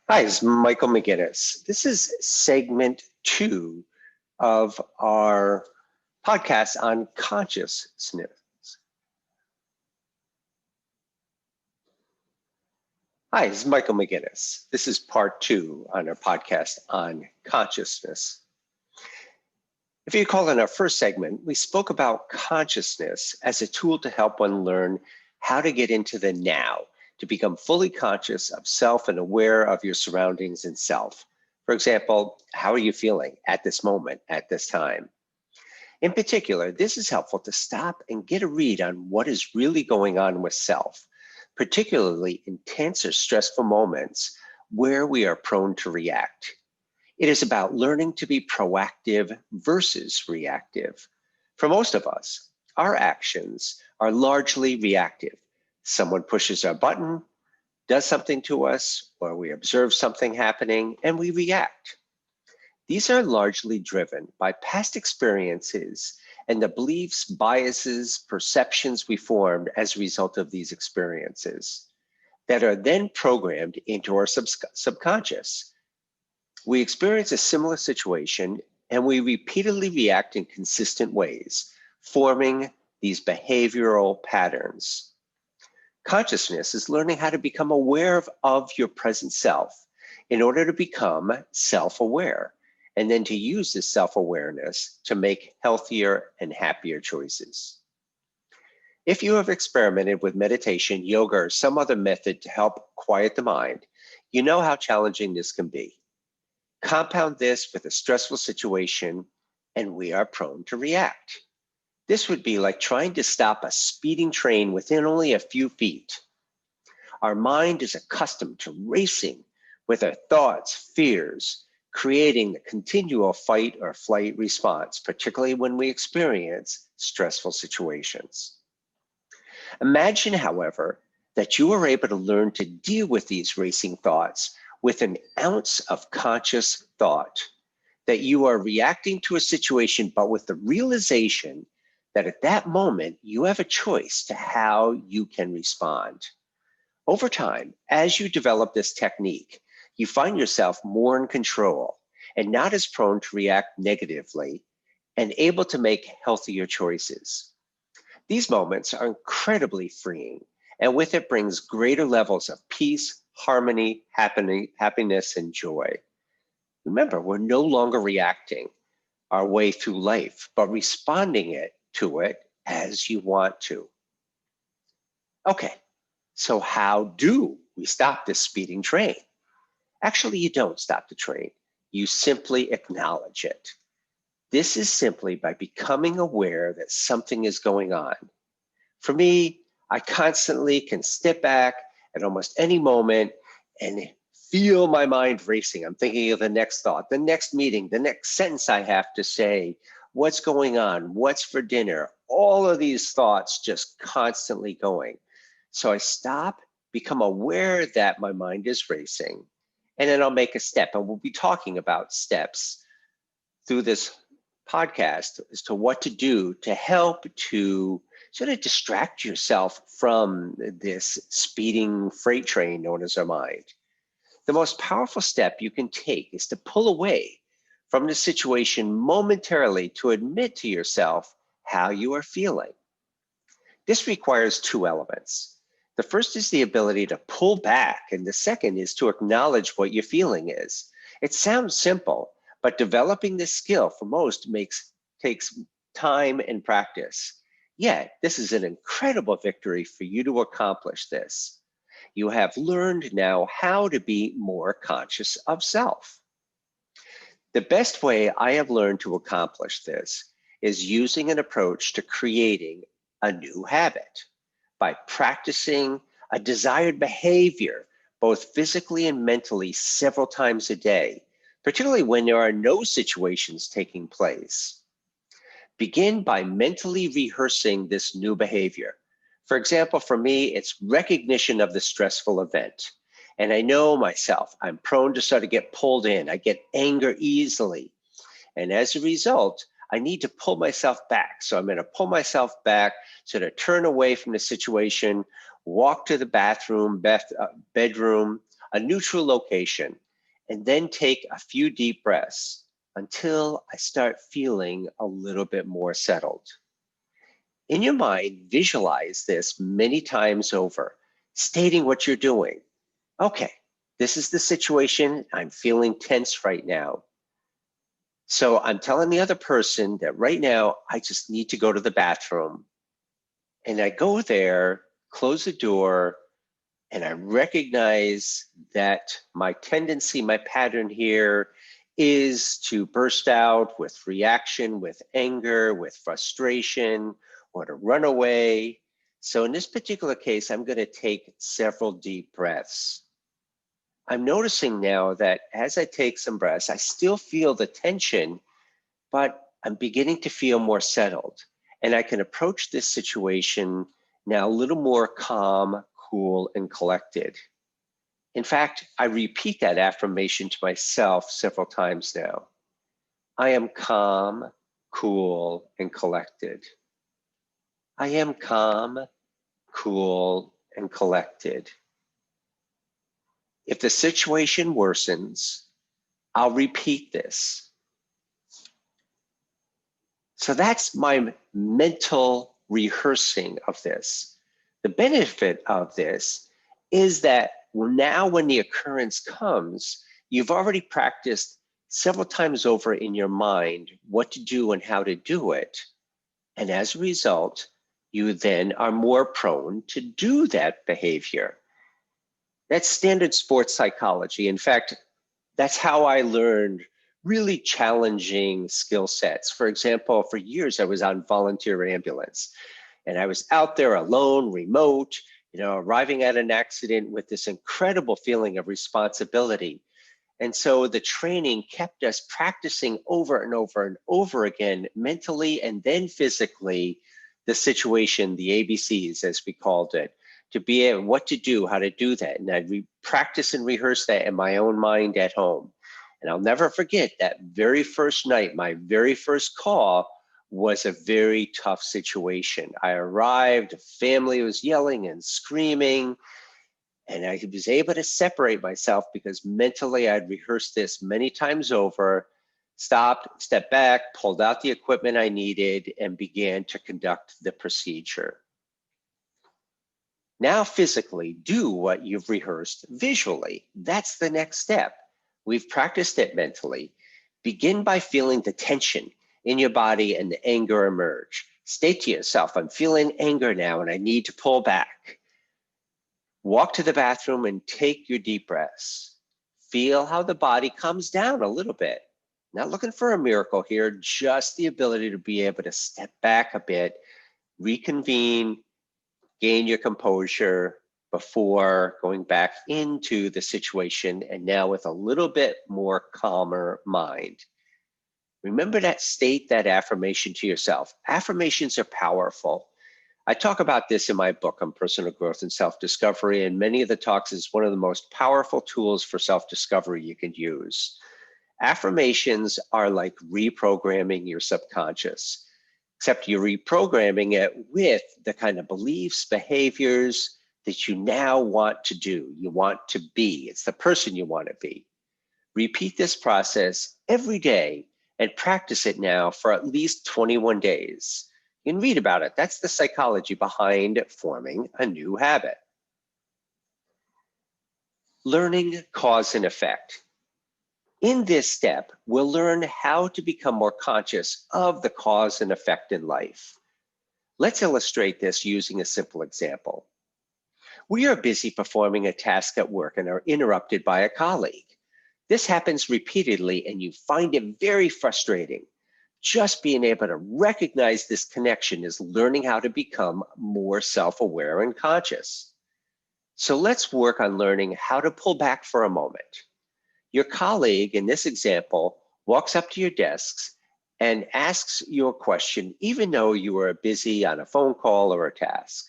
Hi, it's Michael McGinnis. This is segment 2 of our podcast on consciousness. Hi, it's Michael McGinnis. This is part 2 on our podcast on consciousness. If you recall, in our first segment, we spoke about consciousness as a tool to help one learn how to get into the now, to become fully conscious of self and aware of your surroundings and self. For example, how are you feeling at this moment, at this time? In particular, this is helpful to stop and get a read on what is really going on with self, particularly in tense or stressful moments where we are prone to react. It is about learning to be proactive versus reactive. For most of us, our actions are largely reactive. Someone pushes our button, does something to us, or we observe something happening and we react. These are largely driven by past experiences and the beliefs, biases, perceptions we formed as a result of these experiences that are then programmed into our subconscious. We experience a similar situation and we repeatedly react in consistent ways, forming these behavioral patterns. Consciousness is learning how to become aware of your present self in order to become self-aware, and then to use this self-awareness to make healthier and happier choices. If you have experimented with meditation, yoga, or some other method to help quiet the mind, you know how challenging this can be. Compound this with a stressful situation, and we are prone to react. This would be like trying to stop a speeding train within only a few feet. Our mind is accustomed to racing with our thoughts, fears, creating the continual fight or flight response, particularly when we experience stressful situations. Imagine, however, that you are able to learn to deal with these racing thoughts with an ounce of conscious thought, that you are reacting to a situation, but with the realization that at that moment, you have a choice to how you can respond. Over time, as you develop this technique, you find yourself more in control and not as prone to react negatively and able to make healthier choices. These moments are incredibly freeing, and with it brings greater levels of peace, harmony, happiness, and joy. Remember, we're no longer reacting our way through life, but responding to it as you want to. Okay, so how do we stop this speeding train? Actually, you don't stop the train. You simply acknowledge it. This is simply by becoming aware that something is going on. For me, I constantly can step back at almost any moment and feel my mind racing. I'm thinking of the next thought, the next meeting, the next sentence I have to say, what's going on, what's for dinner, all of these thoughts just constantly going. So I stop, become aware that my mind is racing, and then I'll make a step. And we'll be talking about steps through this podcast as to what to do to help to sort of distract yourself from this speeding freight train known as our mind. The most powerful step you can take is to pull away from the situation momentarily to admit to yourself how you are feeling. This requires two elements. The first is the ability to pull back, and the second is to acknowledge what your feeling is. It sounds simple, but developing this skill for most takes time and practice. Yet, this is an incredible victory for you to accomplish this. You have learned now how to be more conscious of self. The best way I have learned to accomplish this is using an approach to creating a new habit by practicing a desired behavior, both physically and mentally, several times a day, particularly when there are no situations taking place. Begin by mentally rehearsing this new behavior. For example, for me, it's recognition of the stressful event. And I know myself, I'm prone to sort of get pulled in. I get anger easily. And as a result, I need to pull myself back. So I'm going to pull myself back, sort of turn away from the situation, walk to the bedroom, a neutral location, and then take a few deep breaths until I start feeling a little bit more settled. In your mind, visualize this many times over, stating what you're doing. Okay, this is the situation. I'm feeling tense right now. So I'm telling the other person that right now, I just need to go to the bathroom. And I go there, close the door, and I recognize that my tendency, my pattern here is to burst out with reaction, with anger, with frustration, or to run away. So in this particular case, I'm going to take several deep breaths. I'm noticing now that as I take some breaths, I still feel the tension, but I'm beginning to feel more settled. And I can approach this situation now a little more calm, cool, and collected. In fact, I repeat that affirmation to myself several times now. I am calm, cool, and collected. I am calm, cool, and collected. If the situation worsens, I'll repeat this. So that's my mental rehearsing of this. The benefit of this is that now when the occurrence comes, you've already practiced several times over in your mind what to do and how to do it. And as a result, you then are more prone to do that behavior. That's standard sports psychology. In fact, that's how I learned really challenging skill sets. For example, for years I was on volunteer ambulance and I was out there alone, remote, arriving at an accident with this incredible feeling of responsibility. And so the training kept us practicing over and over and over again, mentally and then physically, the situation, the ABCs as we called it, to be able what to do, how to do that. And I'd practice and rehearse that in my own mind at home. And I'll never forget that very first night, my very first call was a very tough situation. I arrived, the family was yelling and screaming, and I was able to separate myself because mentally I'd rehearsed this many times over, stopped, stepped back, pulled out the equipment I needed, and began to conduct the procedure. Now physically do what you've rehearsed visually. That's the next step. We've practiced it mentally. Begin by feeling the tension in your body and the anger emerge. State to yourself, I'm feeling anger now and I need to pull back. Walk to the bathroom and take your deep breaths. Feel how the body comes down a little bit. Not looking for a miracle here, just the ability to be able to step back a bit, reconvene, gain your composure before going back into the situation, and now with a little bit more calmer mind. Remember that state, that affirmation to yourself. Affirmations are powerful. I talk about this in my book on personal growth and self-discovery, and many of the talks is one of the most powerful tools for self-discovery you can use. Affirmations are like reprogramming your subconscious, except you're reprogramming it with the kind of beliefs, behaviors that you now want to do, you want to be. It's the person you want to be. Repeat this process every day and practice it now for at least 21 days. You can read about it. That's the psychology behind forming a new habit. Learning cause and effect. In this step, we'll learn how to become more conscious of the cause and effect in life. Let's illustrate this using a simple example. We are busy performing a task at work and are interrupted by a colleague. This happens repeatedly and you find it very frustrating. Just being able to recognize this connection is learning how to become more self-aware and conscious. So let's work on learning how to pull back for a moment. Your colleague in this example walks up to your desks and asks you a question, even though you are busy on a phone call or a task.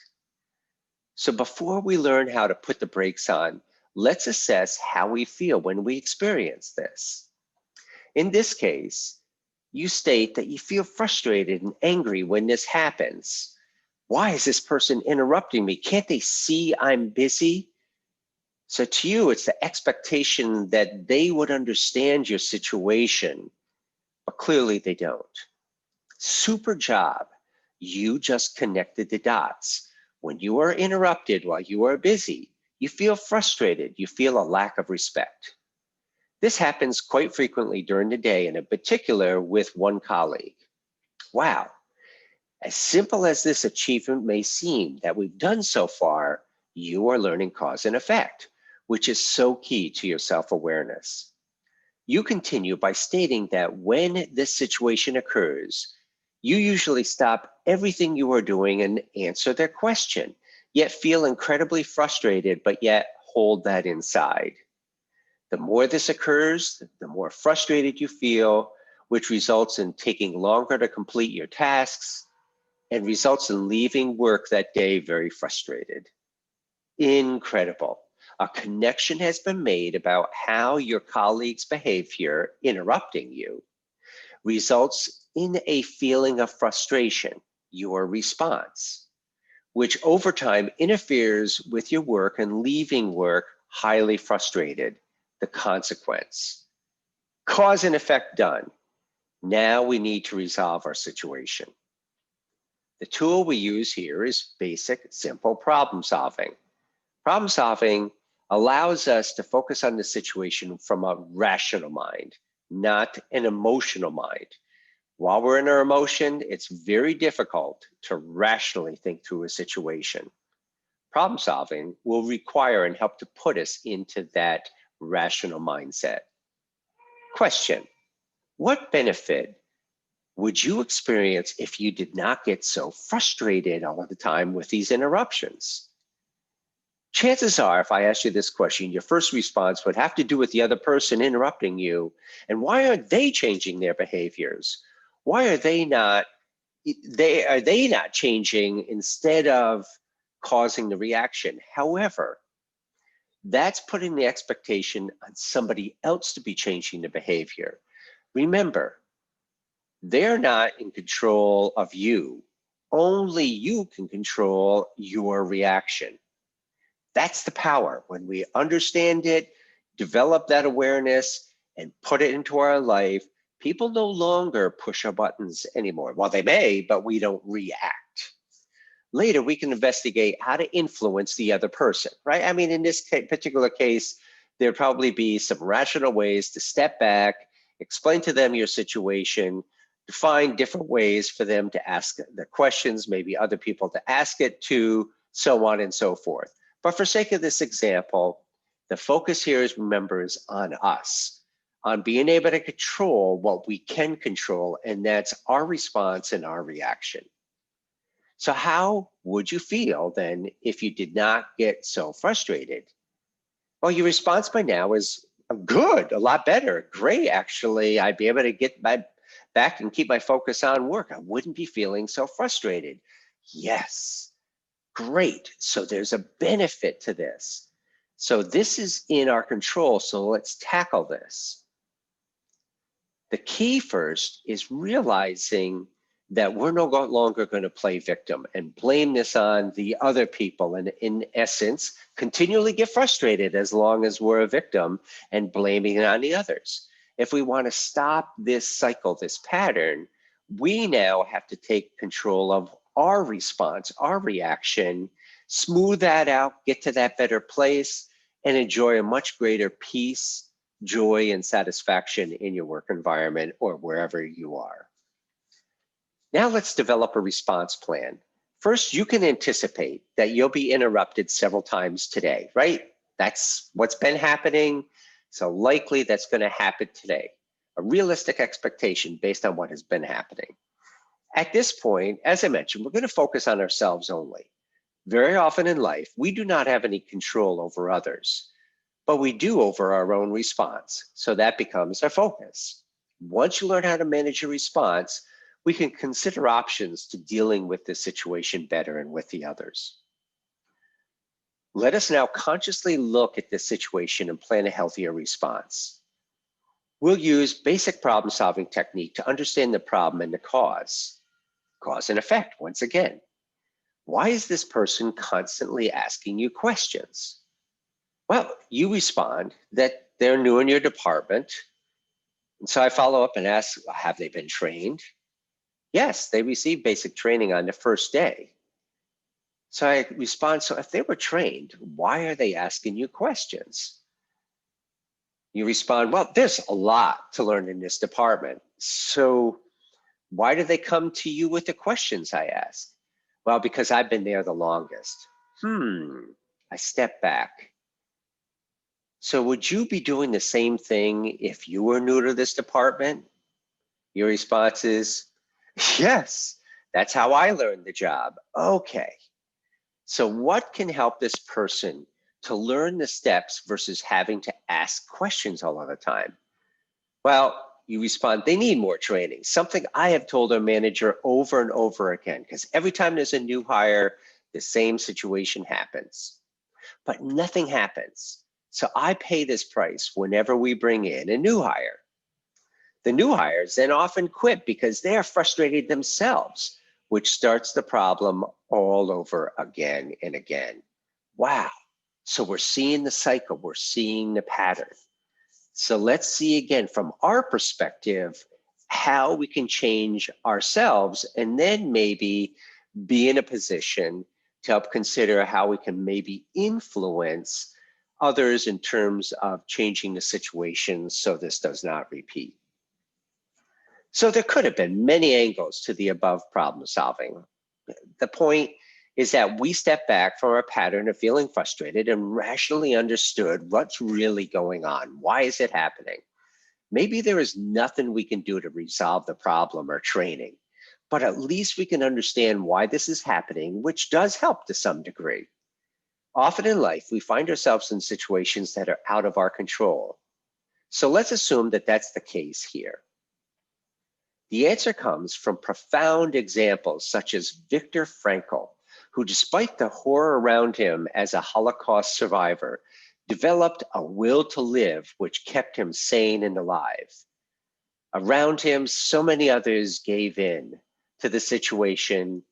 So before we learn how to put the brakes on, let's assess how we feel when we experience this. In this case, you state that you feel frustrated and angry when this happens. Why is this person interrupting me? Can't they see I'm busy? So to you, it's the expectation that they would understand your situation, but clearly they don't. Super job. You just connected the dots. When you are interrupted while you are busy, you feel frustrated. You feel a lack of respect. This happens quite frequently during the day, and in particular with one colleague. Wow. As simple as this achievement may seem that we've done so far, you are learning cause and effect, which is so key to your self-awareness. You continue by stating that when this situation occurs, you usually stop everything you are doing and answer their question, yet feel incredibly frustrated, but yet hold that inside. The more this occurs, the more frustrated you feel, which results in taking longer to complete your tasks and results in leaving work that day very frustrated. Incredible. A connection has been made about how your colleagues' behavior interrupting you results in a feeling of frustration, your response, which over time interferes with your work and leaving work highly frustrated, the consequence. Cause and effect done. Now we need to resolve our situation. The tool we use here is basic, simple problem solving. Problem solving allows us to focus on the situation from a rational mind, not an emotional mind. While we're in our emotion, it's very difficult to rationally think through a situation. Problem solving will require and help to put us into that rational mindset. Question: what benefit would you experience if you did not get so frustrated all of the time with these interruptions? Chances are, if I asked you this question, your first response would have to do with the other person interrupting you. And why aren't they changing their behaviors? Why are they not changing instead of causing the reaction? However, that's putting the expectation on somebody else to be changing the behavior. Remember, they're not in control of you. Only you can control your reaction. That's the power. When we understand it, develop that awareness, and put it into our life, people no longer push our buttons anymore. Well, they may, but we don't react. Later, we can investigate how to influence the other person, right? I mean, in this particular case, there'd probably be some rational ways to step back, explain to them your situation, to find different ways for them to ask the questions, maybe other people to ask it to, so on and so forth. But for sake of this example, the focus here is, remember, is on us, on being able to control what we can control, and that's our response and our reaction. So how would you feel then if you did not get so frustrated? Well, your response by now is good, a lot better, great, actually. I'd be able to get back and keep my focus on work. I wouldn't be feeling so frustrated. Yes, great. So there's a benefit to this. So this is in our control. So let's tackle this. The key first is realizing that we're no longer going to play victim and blame this on the other people, and in essence, continually get frustrated as long as we're a victim and blaming it on the others. If we want to stop this cycle, this pattern, we now have to take control of our response, our reaction, smooth that out, get to that better place, and enjoy a much greater peace, joy, and satisfaction in your work environment or wherever you are. Now let's develop a response plan. First, you can anticipate that you'll be interrupted several times today, right? That's what's been happening. So likely that's going to happen today. A realistic expectation based on what has been happening. At this point, as I mentioned, we're going to focus on ourselves only. Very often in life, we do not have any control over others, but we do over our own response. So that becomes our focus. Once you learn how to manage your response, we can consider options to dealing with this situation better and with the others. Let us now consciously look at this situation and plan a healthier response. We'll use basic problem-solving technique to understand the problem and the cause. Cause and effect, once again. Why is this person constantly asking you questions? Well, you respond that they're new in your department. And so I follow up and ask, have they been trained? Yes, they received basic training on the first day. So I respond, so if they were trained, why are they asking you questions? You respond, well, there's a lot to learn in this department. So why do they come to you with the questions I ask? Well, because I've been there the longest. I step back. So would you be doing the same thing if you were new to this department? Your response is, yes, that's how I learned the job. Okay. So what can help this person to learn the steps versus having to ask questions all of the time? Well, you respond, they need more training. Something I have told our manager over and over again, because every time there's a new hire, the same situation happens. But nothing happens. So I pay this price whenever we bring in a new hire. The new hires then often quit because they are frustrated themselves, which starts the problem all over again and again. Wow. So we're seeing the cycle, we're seeing the pattern. So let's see again from our perspective how we can change ourselves and then maybe be in a position to help consider how we can maybe influence others in terms of changing the situation so this does not repeat. So there could have been many angles to the above problem solving. The point is that we step back from our pattern of feeling frustrated and rationally understood what's really going on. Why is it happening? Maybe there is nothing we can do to resolve the problem or training, but at least we can understand why this is happening, which does help to some degree. Often in life, we find ourselves in situations that are out of our control. So let's assume that that's the case here. The answer comes from profound examples such as Viktor Frankl, who, despite the horror around him as a Holocaust survivor, developed a will to live which kept him sane and alive. Around him, so many others gave in to the situation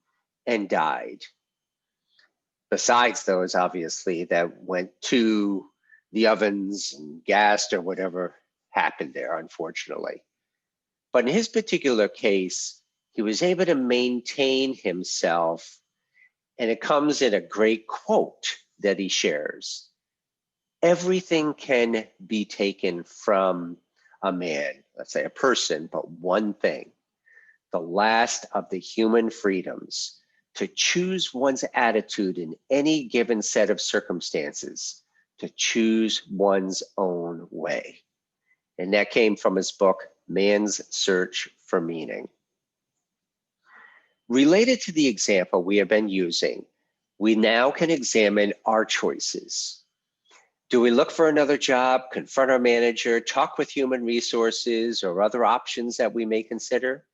and died. Besides those, obviously, that went to the ovens and gassed or whatever happened there, unfortunately. But in his particular case, he was able to maintain himself, and it comes in a great quote that he shares. Everything can be taken from a man, let's say a person, but one thing, the last of the human freedoms, to choose one's attitude in any given set of circumstances, to choose one's own way. And that came from his book, Man's Search for Meaning. Related to the example we have been using, we now can examine our choices. Do we look for another job, confront our manager, talk with human resources, or other options that we may consider?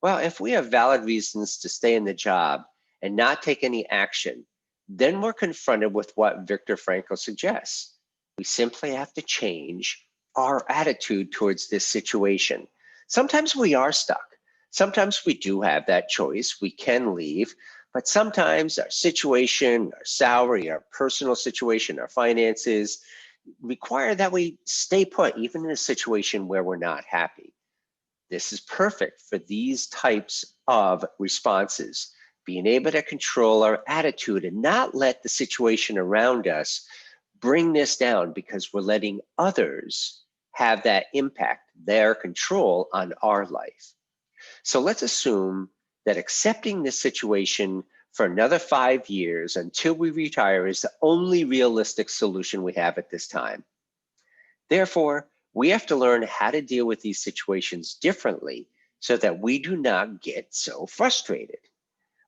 Well, if we have valid reasons to stay in the job and not take any action, then we're confronted with what Viktor Frankl suggests. We simply have to change our attitude towards this situation. Sometimes we are stuck. Sometimes we do have that choice. We can leave, but sometimes our situation, our salary, our personal situation, our finances require that we stay put, even in a situation where we're not happy. This is perfect for these types of responses, being able to control our attitude and not let the situation around us bring this down because we're letting others have that impact, their control on our life. So let's assume that accepting this situation for another 5 years until we retire is the only realistic solution we have at this time. Therefore, we have to learn how to deal with these situations differently so that we do not get so frustrated.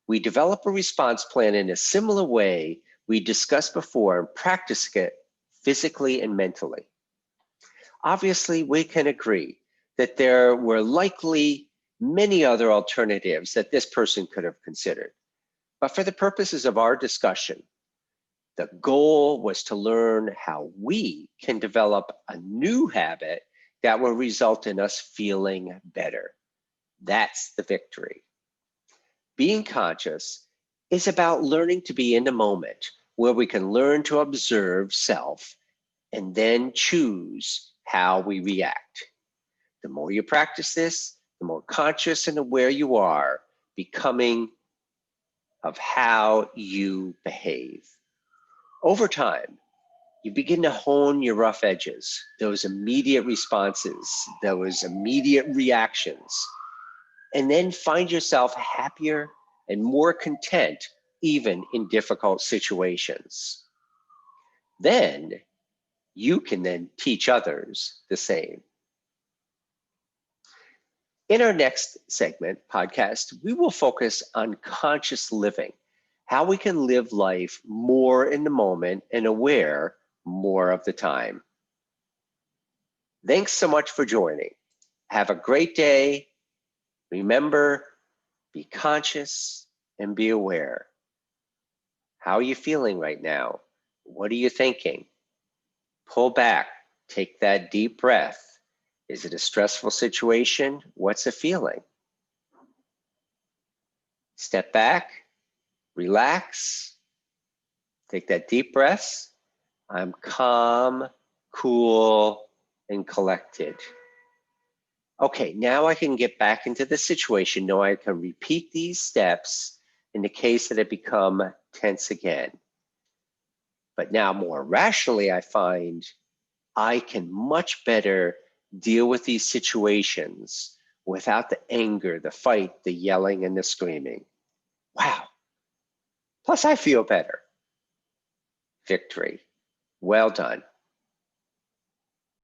We develop a response plan in a similar way we discussed before and practice it physically and mentally. Obviously, we can agree that there were likely many other alternatives that this person could have considered. But for the purposes of our discussion, the goal was to learn how we can develop a new habit that will result in us feeling better. That's the victory. Being conscious is about learning to be in the moment where we can learn to observe self and then choose how we react. The more you practice this, the more conscious and aware you are becoming of how you behave. Over time, you begin to hone your rough edges, those immediate responses, those immediate reactions, and then find yourself happier and more content even in difficult situations. Then you can then teach others the same. In our next segment podcast, we will focus on conscious living, how we can live life more in the moment and aware more of the time. Thanks so much for joining. Have a great day. Remember, be conscious and be aware. How are you feeling right now? What are you thinking? Pull back, take that deep breath. Is it a stressful situation? What's it feeling? Step back, relax, take that deep breath. I'm calm, cool, and collected. Okay, now I can get back into the situation. Now I can repeat these steps in the case that I become tense again. But now more rationally, I find I can much better deal with these situations without the anger, the fight, the yelling, and the screaming. Wow. Plus, I feel better. Victory. Well done.